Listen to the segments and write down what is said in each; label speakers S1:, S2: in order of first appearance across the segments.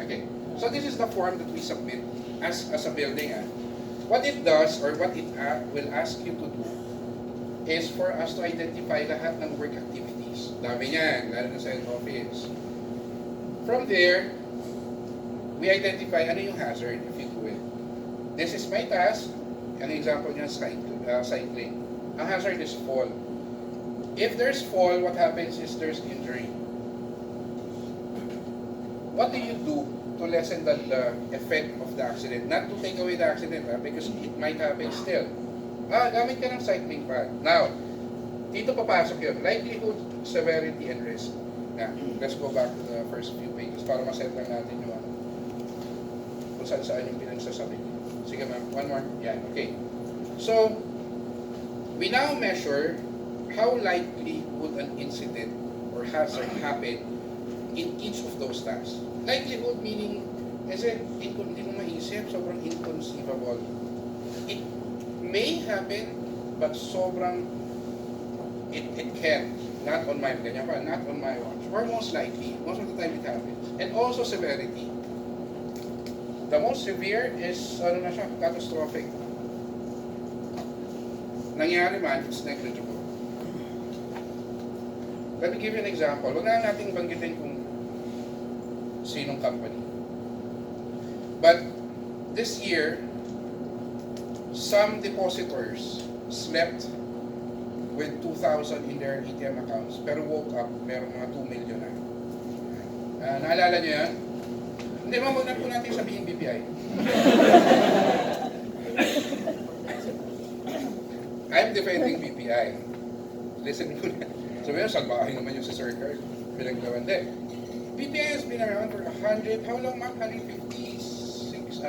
S1: Okay. So this is the form that we submit as a building. What it does or what it will ask you to do is for us to identify lahat ng work activities. Dami niyan, lalo na sa head office. From there, we identify ano yung hazard if you do it. This is my task. An example niya, cycling. Ang hazard is fall. If there's fall, what happens is there's injury. What do you do to lessen the effect of the accident? Not to take away the accident, because it might happen still. Gamit ka ng cycling pad. Now, dito papasok yun. Likelihood, severity, and risk. Let's go back to the first few pages para maset lang natin yung kung saan yung pinagsasabi. Sige ma'am, one more. Yan, okay. So, we now measure how likely would an incident or hazard happen in each of those tasks. Likelihood meaning, kasi hindi mo maisip, sobrang inconceivable. It may happen, but sobrang it can. Not on my not on my watch. Or most likely, most of the time it happens. And also severity. The most severe is catastrophic. Nangyari man, it's negligible. Let me give you an example. Huwag na natin banggitin kung sinong company. But this year, some depositors slept with 2,000 in their ATM accounts, pero woke up, meron mga 2 million na. Naalala niyo yan? Hindi, wag na po natin sabihin BPI. I'm defending BPI. Listen mo na. So, salbahin naman yung si Sir Carl. Pinaglawan din. BPI has been around for 100, how long ma'am? 156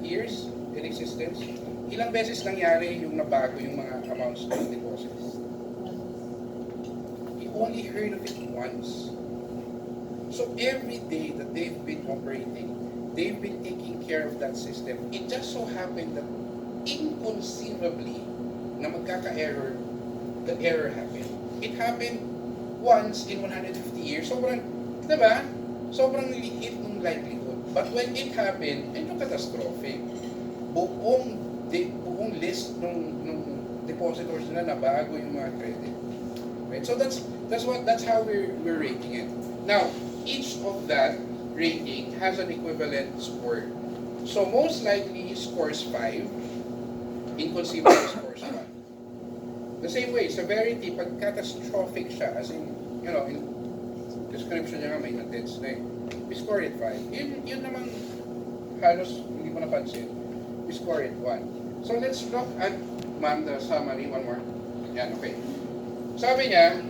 S1: years in existence. Ilang beses nangyari yung nabago yung mga amounts ng deposits? You only heard of it once. So every day that they've been operating, they've been taking care of that system. It just so happened that inconceivably na magkaka-error, the error happened. It happened once in 150 years. Sobrang, diba? Sobrang liit ng likelihood. But when it happened, ito catastrophic. Buong list ng depositors na nabago yung mga credit. Right? So that's how we're rating it. Now, each of that rating has an equivalent score. So most likely scores 5, inconceivable scores 1. The same way, severity, pag catastrophic siya, as in, in description niya nga may intense na we score it 5. Yun naman halos hindi ko napansin. We score it 1. So let's look at, ma'am, the summary one more. Yan, okay. Sabi niya,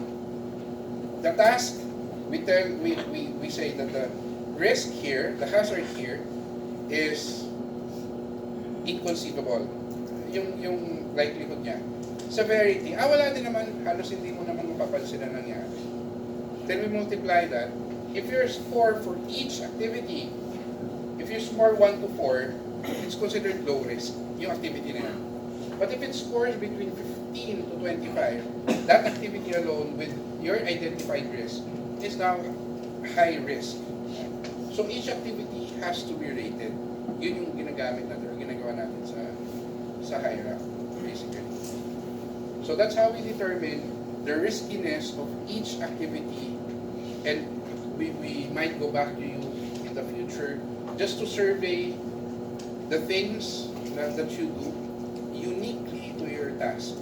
S1: the task, we say that the risk here, the hazard here, is inconceivable. Yung likelihood niya. Severity, wala din naman, halos hindi mo naman mapapansin na nangyari. Then we multiply that. If your score for each activity, if you score 1 to 4, it's considered low risk, yung activity na yan. But if it scores between 15 to 25, that activity alone with your identified risk is now high risk. So each activity has to be rated. Yun yung ginagamit natin or ginagawa natin sa hierarchy, basically. So that's how we determine the riskiness of each activity, and we might go back to you in the future just to survey the things that you do uniquely to your task.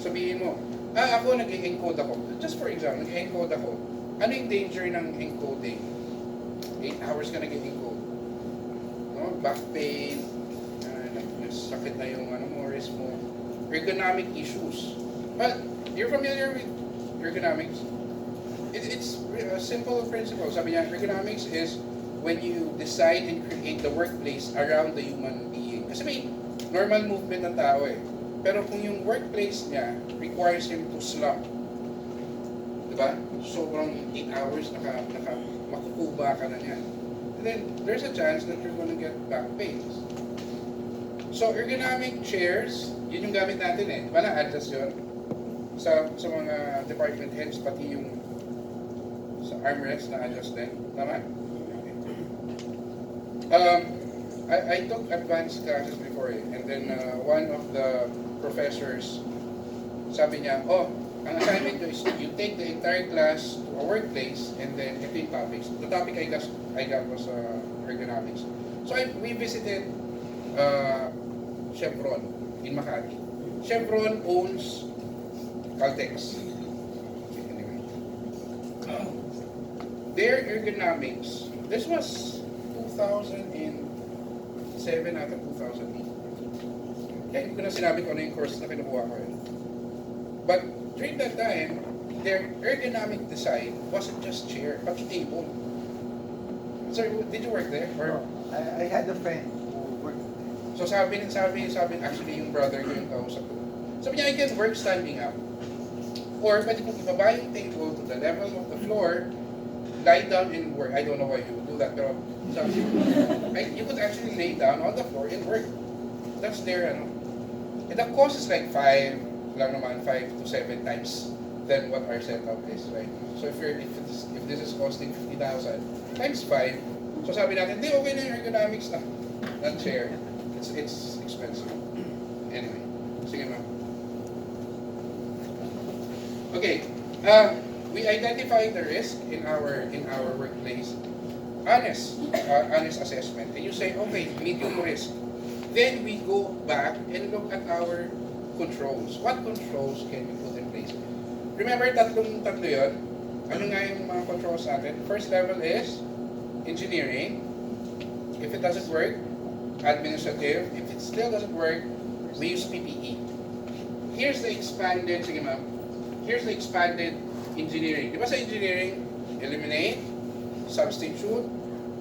S1: Sabihin mo, ako nag-encode ako. Just for example, nag-encode ako. Ano yung danger ng encoding? 8 hours ka nag-encode. No? Back pain, sakit na yung wrist mo. Ergonomic issues. But you're familiar with ergonomics? It's a simple principle. Sabi niya, ergonomics is when you decide and create the workplace around the human being. Kasi may normal movement ng tao eh. Pero kung yung workplace niya requires him to slump, diba? Sobrang 8 hours makukuba ka na niyan. And then, there's a chance that you're gonna get back pains. So, ergonomic chairs, yun yung gamit natin eh. Diba na-adjust yun? Sa mga department heads, pati yung sa armrest na-adjust din. Tama? I took advanced classes before and then one of the professors, sabi niya, oh, ang assignment ko is you take the entire class to a workplace and then ito yung topics. The topic I got was ergonomics. So we visited Chevron in Makati. Chevron owns Caltex. Anyway. Their ergonomics, this was 2007 ata 2008. Kaya hindi ko na sinabi ko ano yung course na kinukuha ko yun. But during that time, their ergonomic design wasn't just chair, pati table. Sorry, did you work there? Or?
S2: I had a friend who worked.
S1: So sabi actually yung brother ko yung kausap ko. Sabi niya, I can work standing up. Or pwede kong ibaba yung table to the level of the floor, lie down and work. I don't know why you would do that, pero you could actually lay down on the floor and work. That's their, ano. And the cost is like 5 to 7 times than what our setup is, right? So if this is costing 50,000 times 5, so sabi natin, di okay na yung ergonomics na, not chair. It's expensive. Anyway, sige ma'am. Okay, we identify the risk in our workplace. Honest assessment. And you say, okay, medium risk. Then we go back and look at our controls. What controls can we put in place? Remember, tatlo yun. Ano nga yung mga controls natin? First level is engineering. If it doesn't work, administrative. If it still doesn't work, we use PPE. Here's the expanded, sige ma'am, here's the expanded engineering. Di ba sa engineering, eliminate, substitute,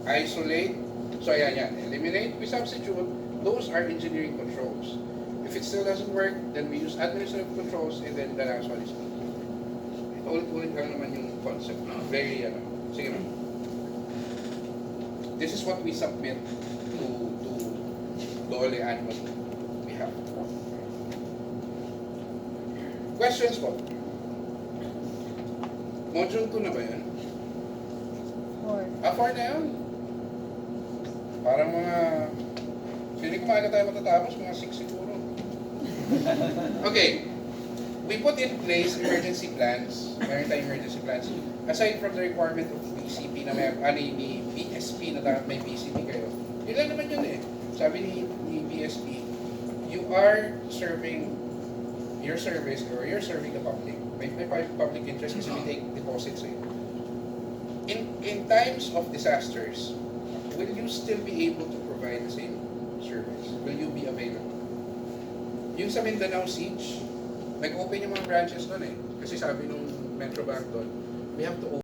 S1: isolate. So yan. Eliminate, we substitute. Those are engineering controls. If it still doesn't work, then we use administrative controls, and then the last one is PPE. Ulit-ulit lang naman yung concept. Very, sige ma'am. This is what we submit to Dole annually. We have. Questions po? Module 2 na ba yun? 4 na yun. Parang mga... Hindi ko maaga tayo matatapos, mga 6 siguro. Okay. We put in place emergency plans, maritime emergency plans. Aside from the requirement of BCP na ni BSP na dapat may BCP kayo. Yun lang naman yun eh. Sabi ni BSP, you are serving your service or you're serving the public. May public interest kasi we take deposits eh. In times of disasters, will you still be able to provide the same service? Will you be available? Yung sa Mindanao Siege, nag-open yung mga branches doon eh. Kasi sabi nung Metro Bank doon, we have to open